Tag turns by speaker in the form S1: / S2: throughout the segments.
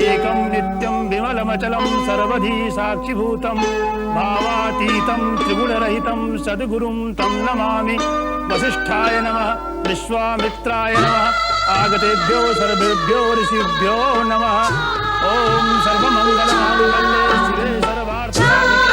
S1: एकं नित्यं विमलमचलं सर्वधी साक्षिभूतं भावातीतं त्रिगुणरहितं सद्गुरुं तं नमामि। वसिष्ठाय नमः, विश्वामित्राय नमः, आगतेभ्यो सर्वेभ्यो ऋषिभ्यो नमः। ओम सर्वमंगलमांगल्ये शिवे सर्वार्थसाधिके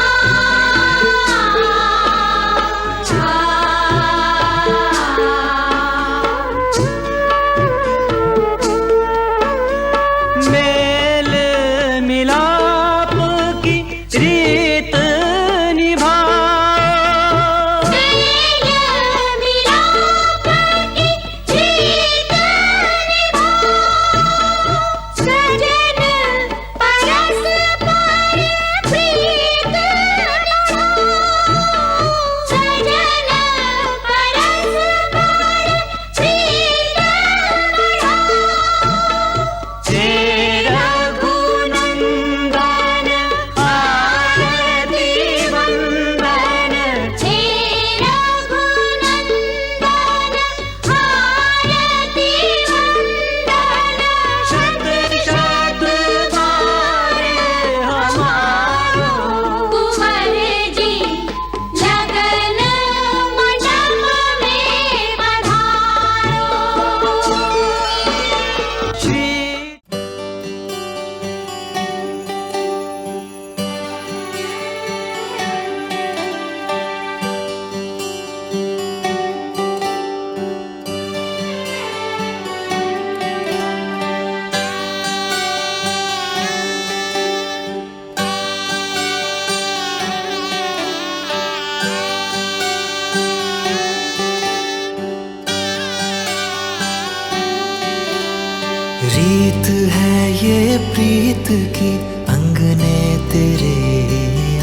S2: रीत है ये प्रीत की अंगने तेरे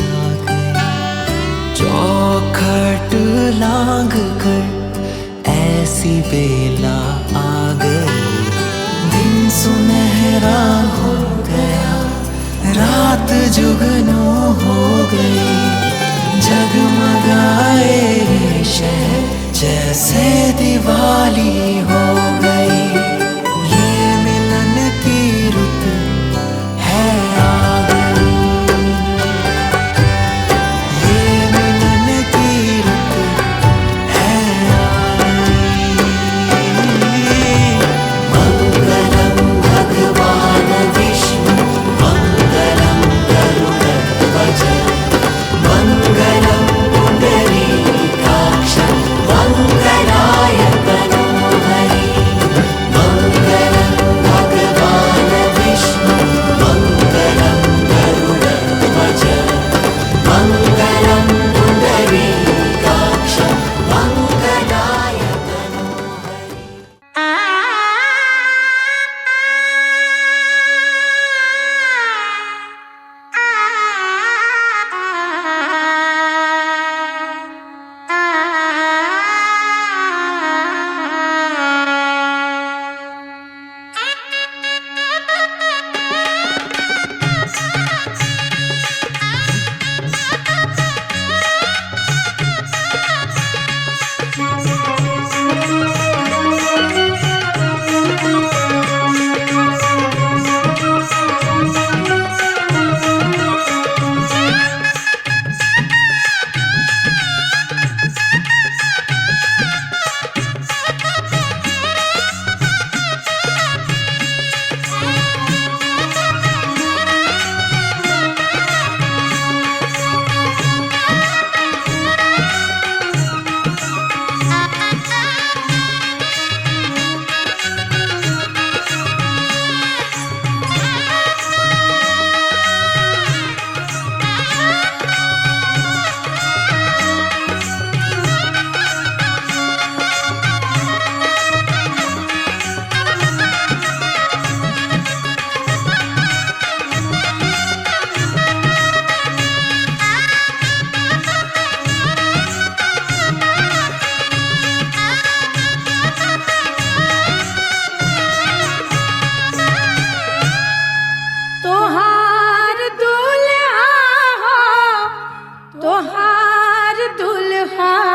S2: आ गए, चौखट लांग कर ऐसी बेला आ गई। दिन सुनहरा हो गया, रात जुगनू हो गई, जगमगाए शहर जैसे दिवाली हो गई।
S3: मंगलाय तनोहरि।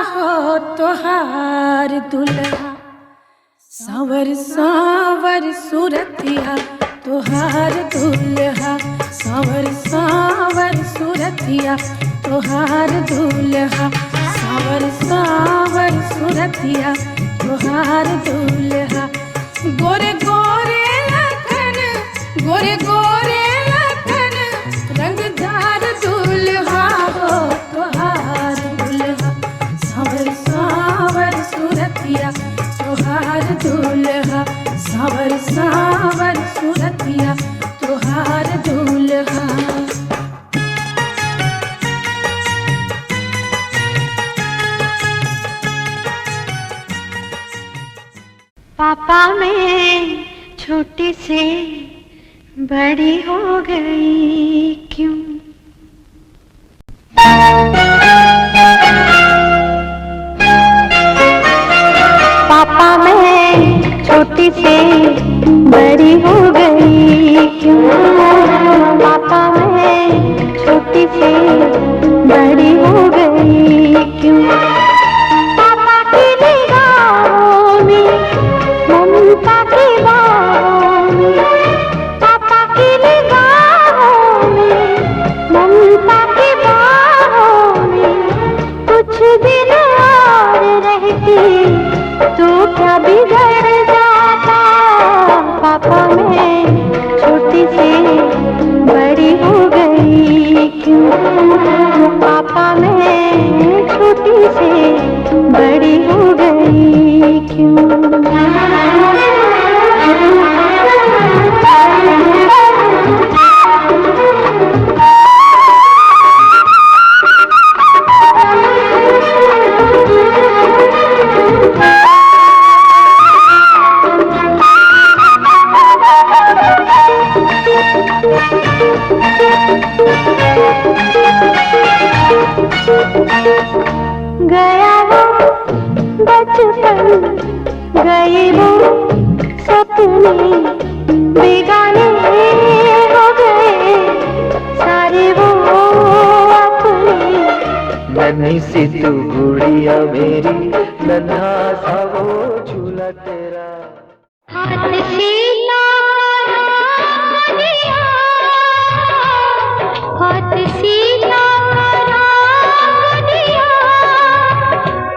S3: हो तोहार दुल्हा, सावर सावर सूरतिया तोहार दुल्हा, सावर सावर सूरतिया तोहार दुल्हा, सावर सावर सूरतिया तोहार दुल्हा। गोरे गोरे लखन, गोरे गोरे लखन, रंगदार दुल्हा हो तोहार दुल्हा, सावर सावर सूरतिया तोहार दुल्हा, सावर सावर सूरतिया तोहार दुल्हा।
S4: पापा मैं छोटी से बड़ी हो गई क्यों? पापा मैं छोटी से बड़ी हो गई क्यों? पापा मैं छोटी से बड़ी हो गई क्यों? पापा की निगाहों में ममता की बाहों में, पापा की निगाहों में ममता की बाहों में, कुछ दिन और रहती तो क्या बिगड़ जाता? पापा मैं छोटी से बड़ी हो गई क्यों? पापा मैं छोटी से बड़ी हो गई क्यों? गया वो बचपन, गए वो सपने, बेगाने हो गए सारे वो अपने।
S2: नन्ही सी तू गुड़िया मेरी, नन्हा सा वो झूला तेरा।
S4: हाथ से लगा दिया, हाथ से लगा दिया,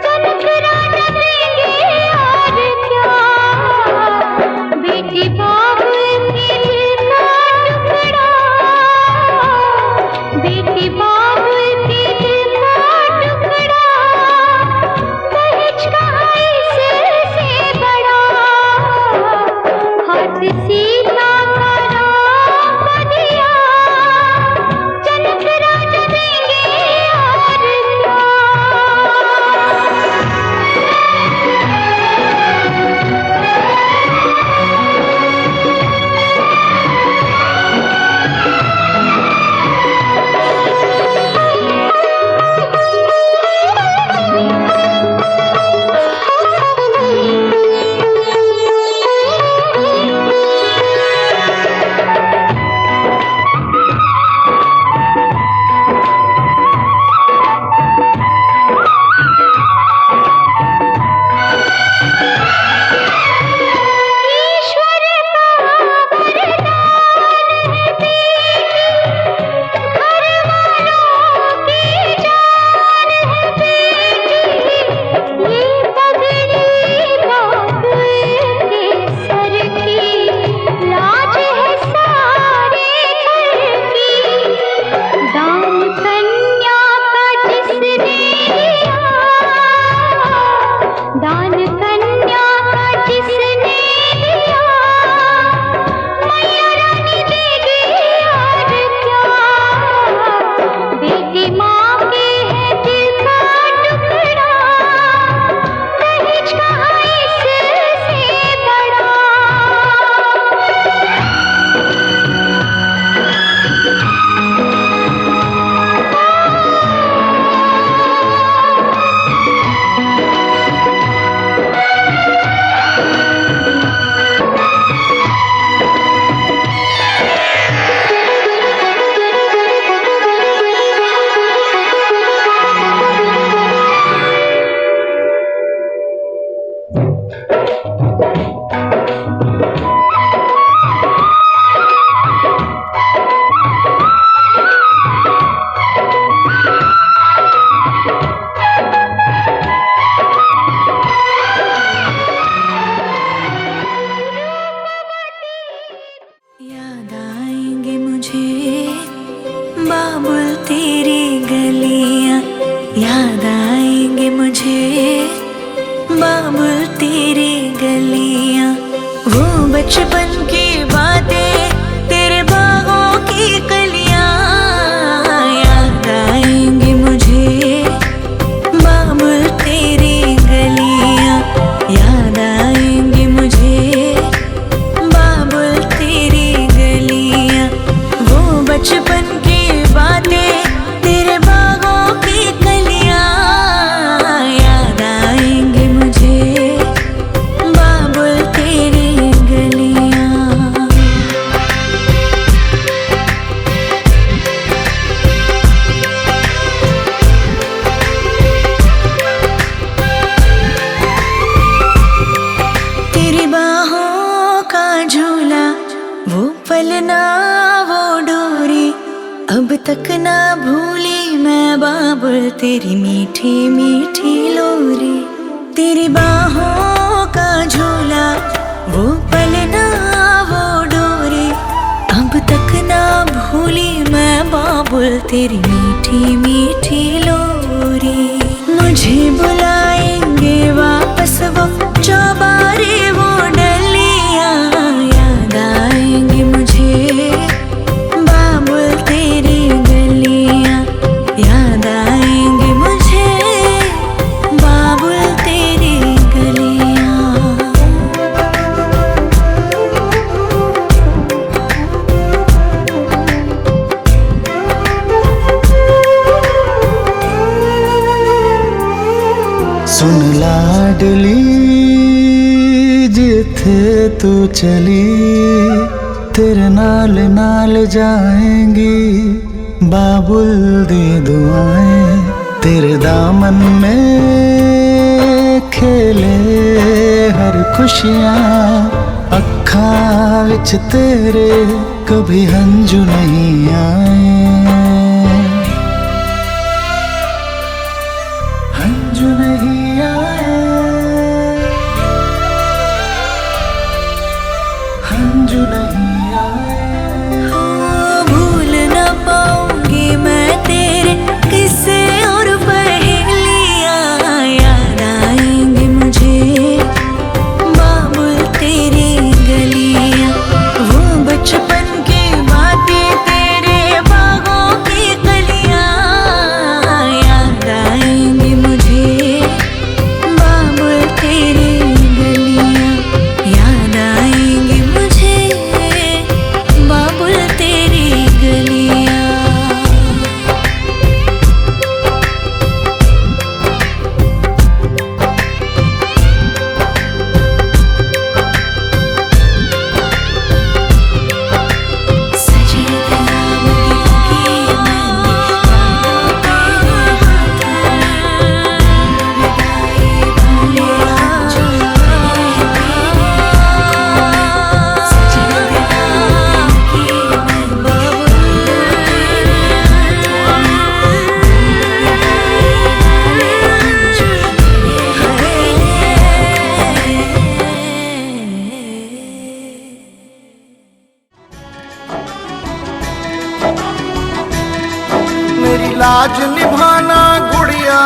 S4: चमकरा न देंगे और क्या? बेटी बाप के दिल का टुकड़ा, बेटी बाप के दिल का टुकड़ा, दहेज का इससे बड़ा। हाथ से लगा
S5: बचपन की बातें, तेरे बागों की कलियां याद आएंगी मुझे, बाबुल तेरी गलियां याद आएंगी मुझे, बाबुल तेरी गलियां। वो बचपन की बातें, तेरे बागों की कलियां याद आएंगी मुझे, बाबुल तेरी गलियां। तेरी बाहों का झूला, वो पलना वो डोरी, अब तक ना भूली मैं बाबुल तेरी मीठी मीठी लोरी। तेरी बाहों का झूला, वो पलना वो डोरी, अब तक ना भूली मैं बाबुल तेरी मीठी मीठी लोरी। मुझे बुलाएंगे वापस वो चौबारे वो डलियां याद आएंगी मुझे, बाबुल तेरी गलियां याद आएंगी मुझे, बाबुल तेरी गलियां।
S6: सुन लाडली जिथे तू चली, तेरे नाल नाल जाएंगी बाबुल दी दुआएं। तेरे दामन में खेले हर खुशियाँ, अखां विच तेरे कभी हंजू नहीं आए, हंजू नहीं आए, हंजू नहीं आए।
S5: हो भूल न पाऊंगी मैं तेरे किस्से और पहेलियां याद आएंगी मुझे, बाबुल तेरी गलियां। वो बचपन की बातें, तेरे बागों की कलियां याद आएंगी मुझे, बाबुल तेरी गलियां याद आएंगी मुझे, बाबुल तेरी गलियां। सजे गुलाबों की
S6: मेरी लाज निभाना गुड़िया,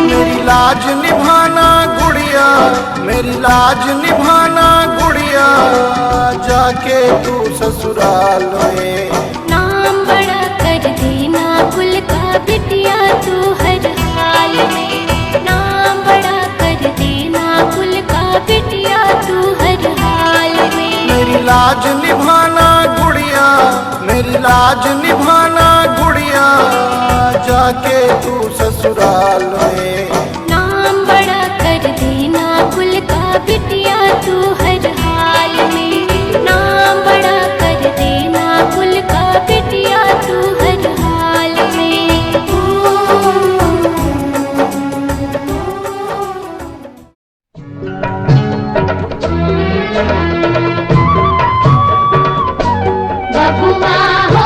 S6: मेरी लाज निभाना गुड़िया, मेरी लाज निभाना गुड़िया, जाके तू ससुराल में।
S4: नाम बड़ा कर देना कुल का बिटिया तू हर हाल में, नाम बड़ा कर देना कुल का बिटिया तू हर हाल में।
S6: मेरी लाज निभाना गुड़िया, मेरी लाज निभाना गुड़िया, जाके तू ससुराल में।
S4: नाम बड़ा कर देना कुल का बिटिया तू हर हाल में, नाम बड़ा कर देना कुल का बिटिया तू हर हाल में।
S7: बबुआ हो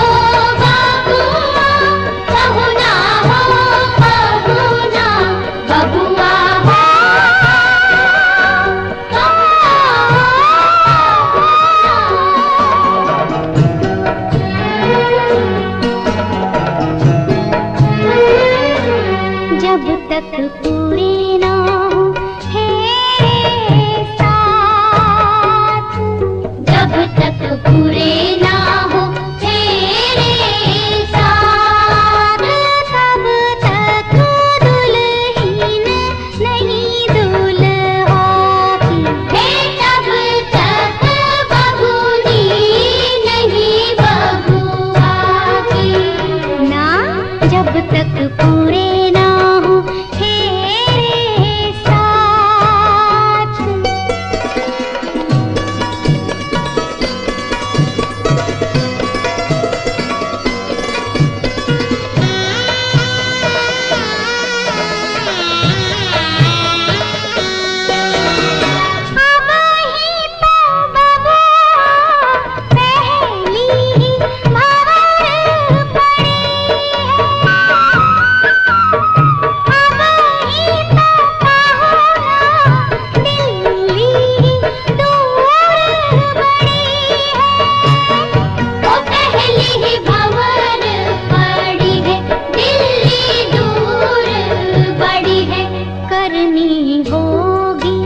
S4: करनी होगी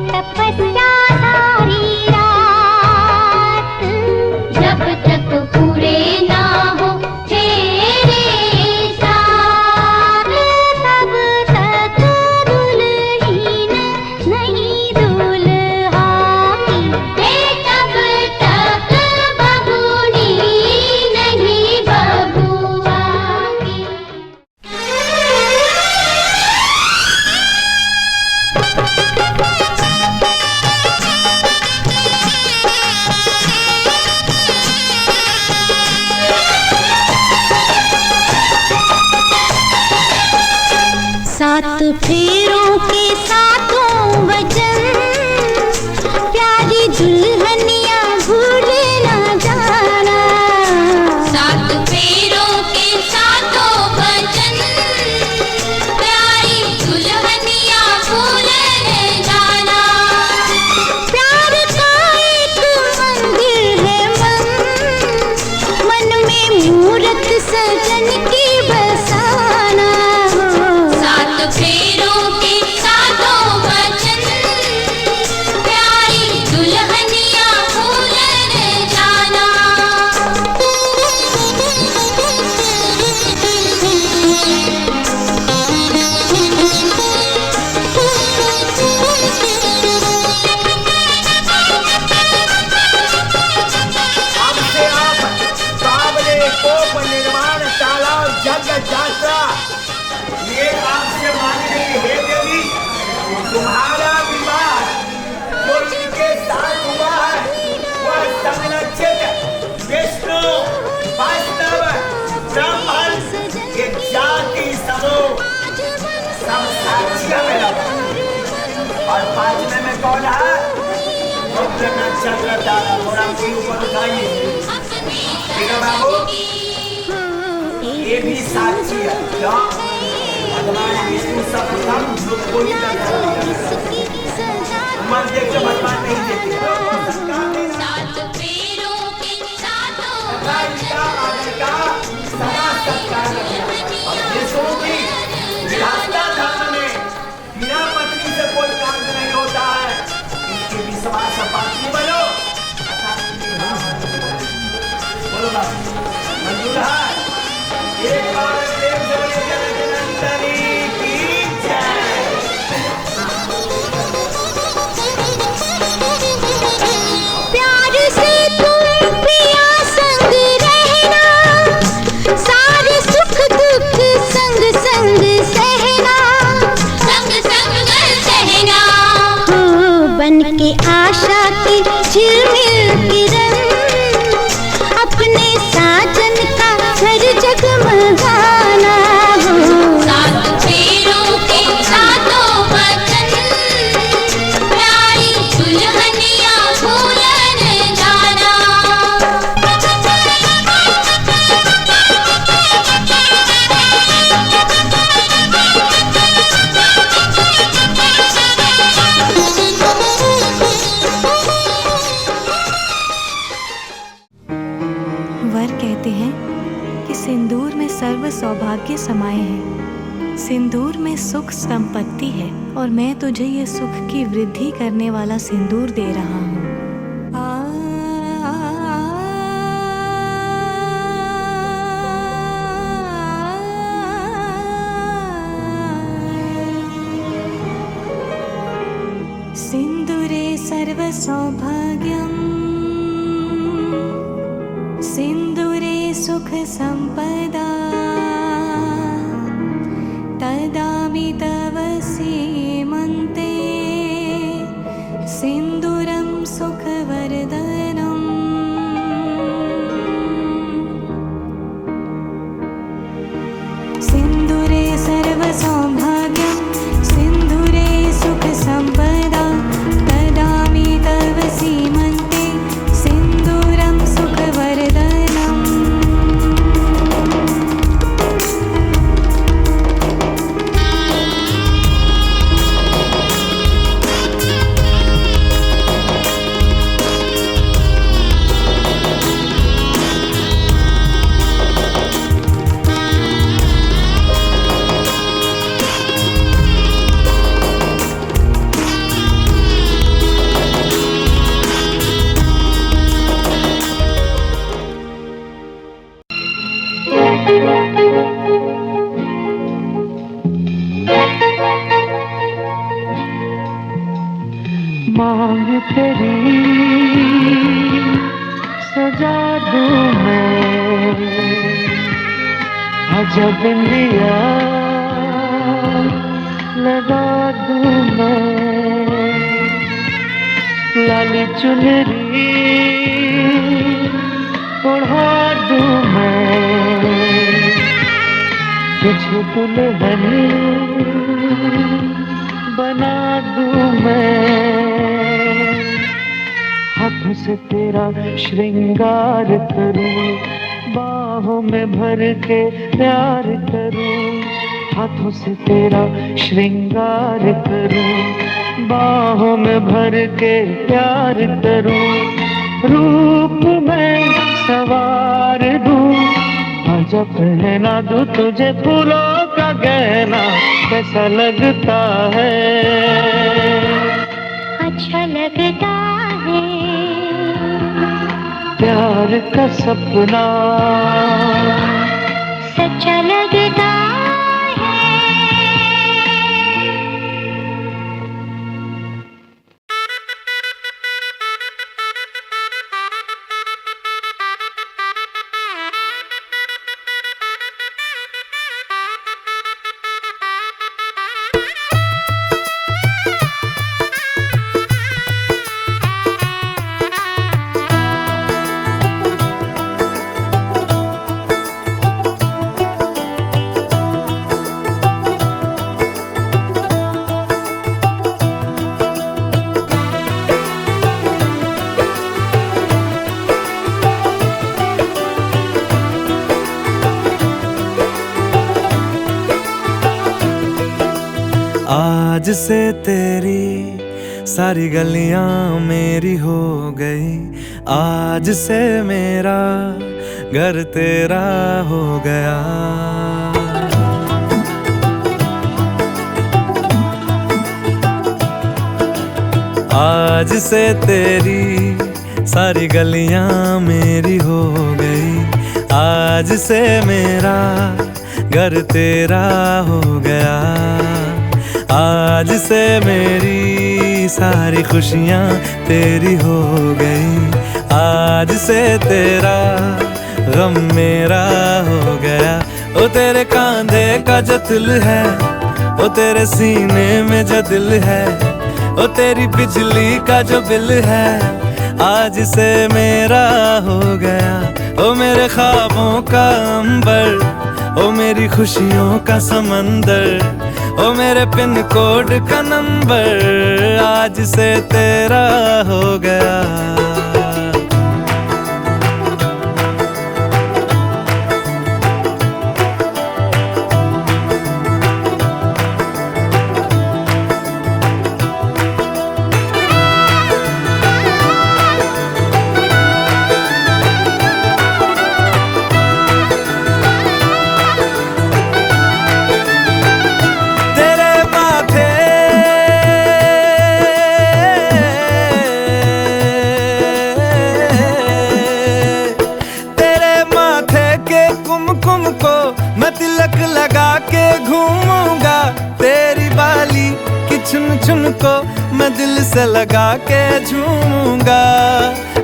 S4: तपस्या सारी रात, जब तक पूरे ना हो तेरे साथ, तब तक दुल्हीन नहीं दूल्हा की, तब तक बबूनी नहीं बबुआ की।
S7: सात फेरों के सातों वचन, प्यारी दुल्हनिया भूल ना जाना।
S4: सात फेरों के सातों वचन, प्यारी दुल्हनिया भूल न जाना।
S7: प्यार का एक मंदिर है मन में मूरत सजन की बसाना।
S4: सात फेरों के सातों वचन, प्यारी दुल्हनिया भूल न जाना।
S8: आपसे आप बाबले कोप निर्माण शाला जग जात्रा, ये आपसे मांगने हे देवी, तुम्हारा विवाह जो इनके साथ हुआ है वह संरक्षित विष्णु वास्तव ब्राह्मण के जाति समूह सब साक्षियां में लगा। और पांचवे में कौन है? मुख्य नक्षत्र तारा थोड़ा के ऊपर उठाइए। ठीक है बाबू, ये भी साक्षी है। क्या भगवान विष्णु सब हम लोग को ही मन देख के भगवान नहीं देते।
S4: सात फेरों के सातों
S8: का आदर का सदा सत्कार रखना। अब विष्णु की विधाता धर्म में बिना पत्नी से कोई काम नहीं होता है। इनके विश्वास पात्री बनो। बोलो ना, मंजूर है? एक बार प्रेम से बोलिए जनकनंदनी की जय।
S7: प्यार से तुम पिया संग रहना, सारे सुख दुख संग संग सहना।
S4: संग संग सहना।
S7: हो बन के आशा की झिलमिल किरण, अपने साजन का घर जगमगाना। हो
S4: सात फेरों के सातों वचन, प्यारी दुल्हनिया भूल न जाना।
S5: वर कहते हैं कि सिंदूर में सर्व सौभाग्य समाये है। सिंदूर में सुख संपत्ति है और मैं तुझे ये सुख की वृद्धि करने वाला सिंदूर दे रहा हूँ। सिंदूरे सर्व सौभाग्यम, सिंदूरे सुख संपदा, तदामि तव सीमन्ते सिंदूरं सुखवर्धनम्। सिंदूरे सर्व सौभाग्यं, सिंदूरे सुख संपदा, तदामि तव सीमन्ते सिंदूरं सुखवर्धनम्।
S2: मांग तेरी सजा दूं मैं, अजब लिया लगा दूं मैं, लाली चुनरी ओढ़ा दूं मैं, तुझे दुल्हन बना दूं मैं, हाथों से तेरा श्रृंगार करूं, बाहों में भर के प्यार करूं, हाथों से तेरा श्रृंगार करूं, बाहों में भर के प्यार करूं, रूप में सवार दूं, आजा पहना दूं तुझे फूलों का गहना, कैसा लगता है,
S7: अच्छा लगता है,
S2: प्यार का सपना
S7: सच्चा लगता है।
S9: आज से तेरी सारी गलियां मेरी हो गई, आज से मेरा घर तेरा हो गया। आज से तेरी सारी गलियां मेरी हो गई, आज से मेरा घर तेरा हो गया। आज से मेरी सारी खुशियाँ तेरी हो गई, आज से तेरा गम मेरा हो गया। ओ तेरे कांधे का जो दिल है, ओ तेरे सीने में जो दिल है, ओ तेरी बिजली का जो बिल है, आज से मेरा हो गया। ओ मेरे ख्वाबों का अंबर, ओ मेरी खुशियों का समंदर, ओ मेरे पिन कोड का नंबर, आज से तेरा हो गया। चुन चुन को मैं दिल से लगा के झूमूंगा।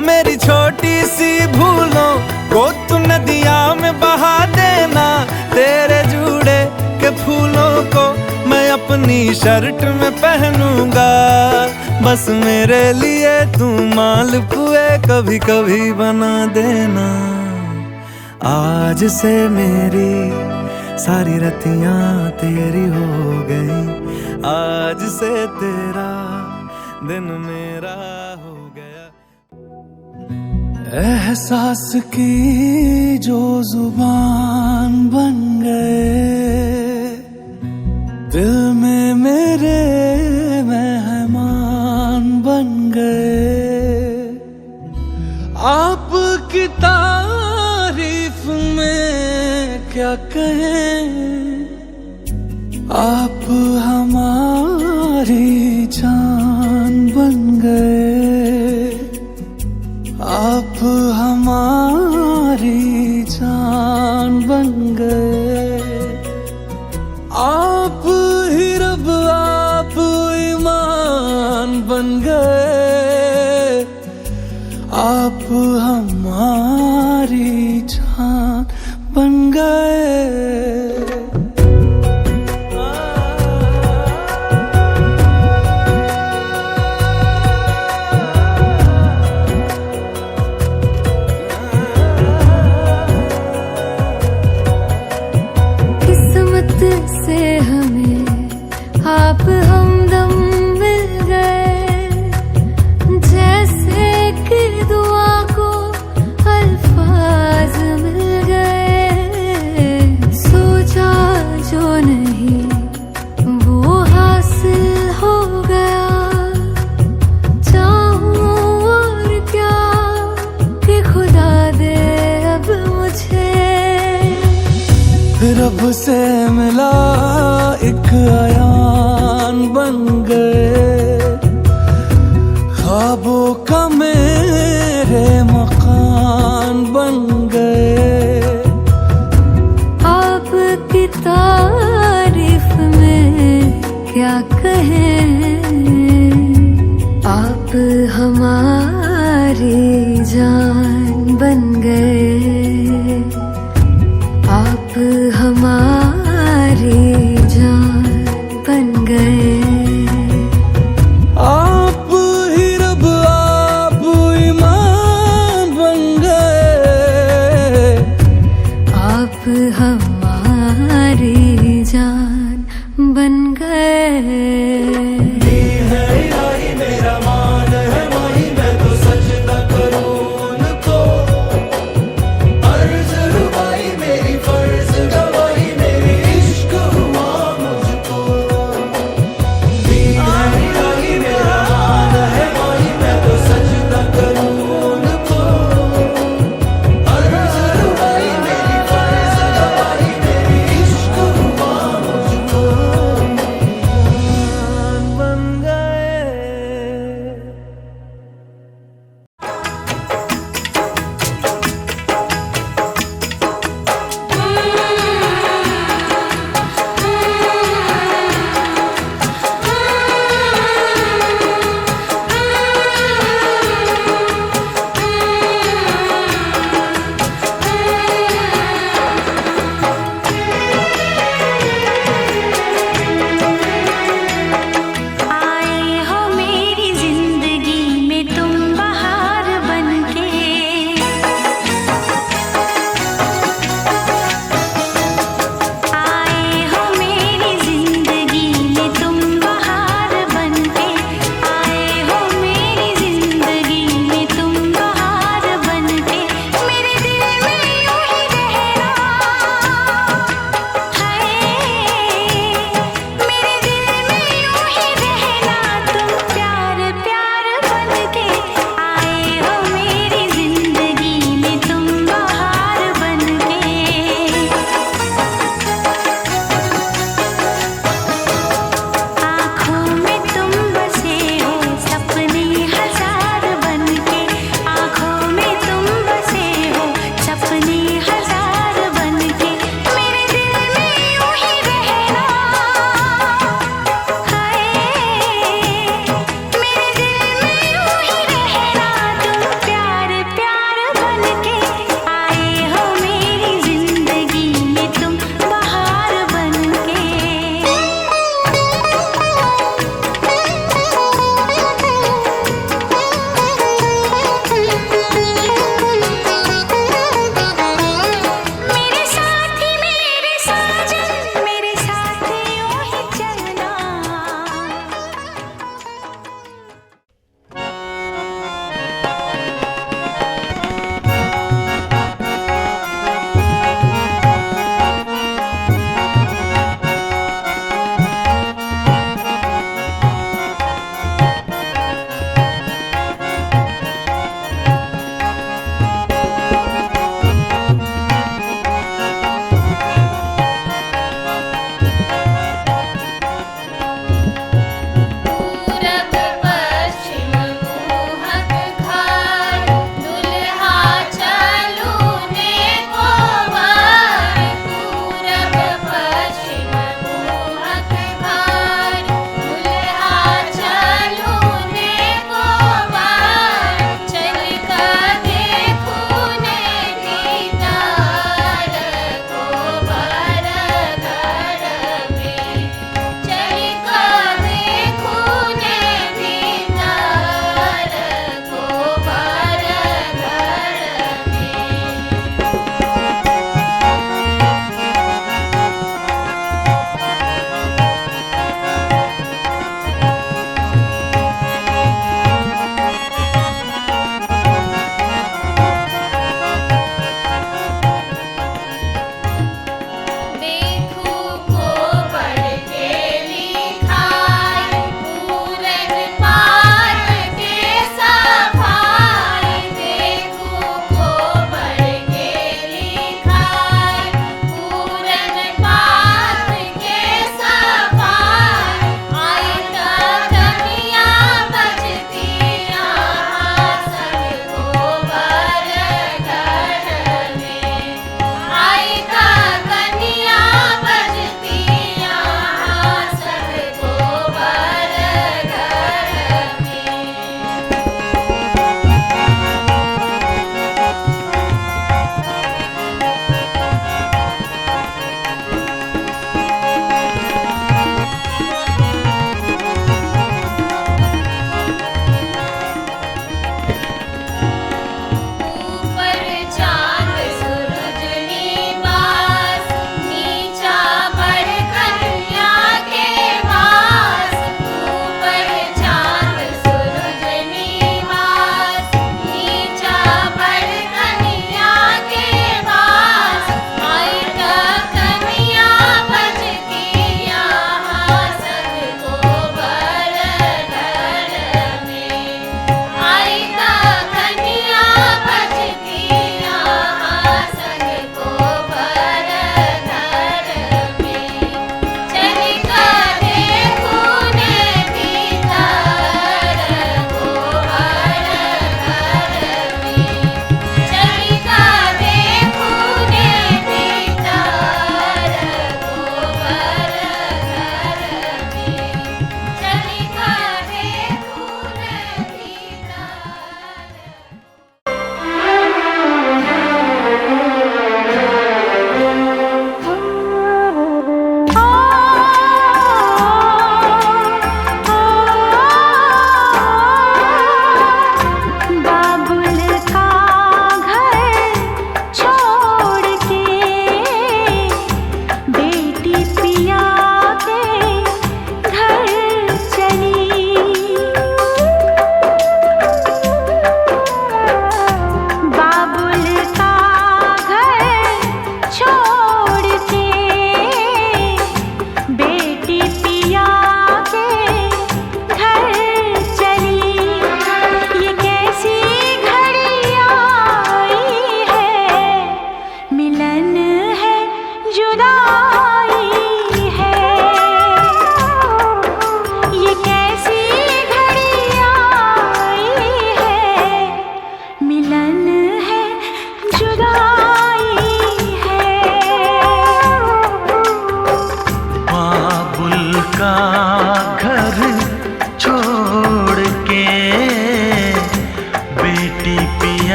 S9: मेरी छोटी सी भूलों को तू नदिया में बहा देना, तेरे जूड़े के फूलों को मैं अपनी शर्ट में पहनूंगा। बस मेरे लिए तू मालपुए कभी कभी बना देना। आज से मेरी सारी रतियां तेरी हो गई, आज से तेरा दिन मेरा हो गया। एहसास की जो जुबान बन गए, दिल में मेरे मेहमान बन गए। आपकी तारीफ में क्या कहें, आप हमारी जान बन गए, आप हमारी जान बन गए। आप ही रब, आप ईमान बन गए, आप हमारी जान बन गए।
S4: किस्मत से हमें आप हमदम मिल गए, जैसे कि दुआ को अल्फाज मिल गए। सोचा जो नहीं वो हासिल हो गया, चाहूं और क्या कि खुदा दे अब मुझे।
S9: रब से मिला एक आयान बन गए, ख्वाबों का मेरे मकान बन गए।
S4: आपकी तारीफ में क्या कहें, आप हमारी जान बन गए, आप हमारी जान बन गए।
S9: आप ही रब आप ईमान बन गए,
S4: आप हमारी जान बन गए।
S9: मेरा मान है माही, मैं तो सजदा करूं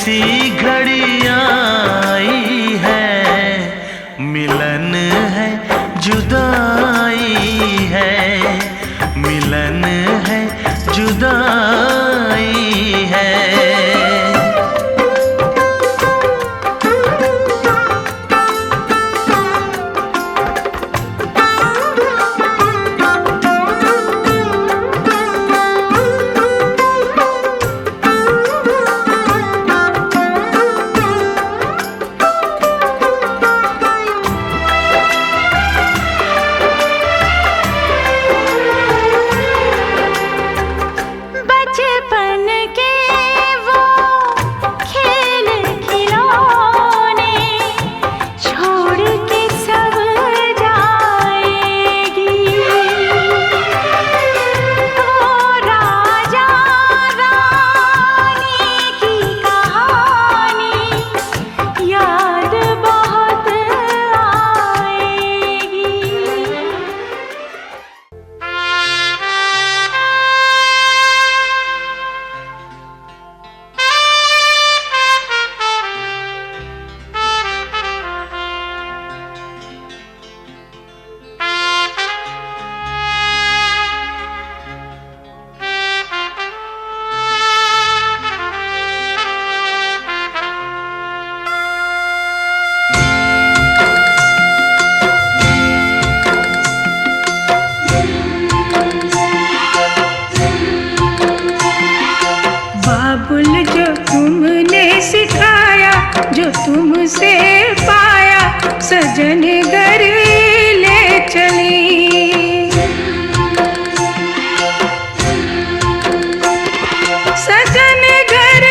S10: ऐसी घड़ी आई है, मिलन है जुदाई है, मिलन है जुदाई है।
S4: बचपन के वो खेल खिलौने छोड़ के सब जाएगी, वो राजा रानी की कहानी याद बहुत आएगी।
S3: बाबुल जो तुमने सिखाया, जो तुमसे पाया, सजन घर ले चली। सजन घर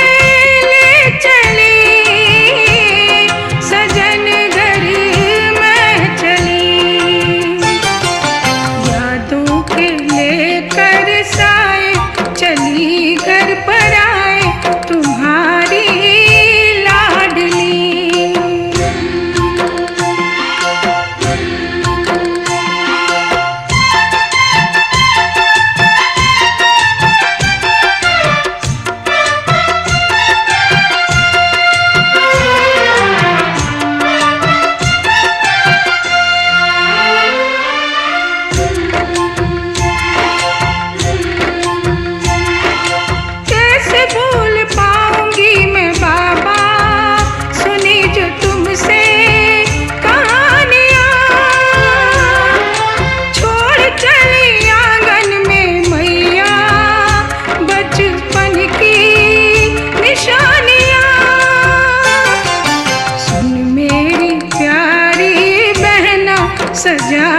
S3: ले चली, सजन घर मैं चली। यादों के लेकर साए चली घर पर आए तुम्हारी लाडली। कैसे भूल पाऊंगी मैं बाबा, सुनी जो तुमसे कहानियाँ। छोड़ चली आंगन में मैया बचपन की निशानियाँ। सुन मेरी प्यारी बहना, सजा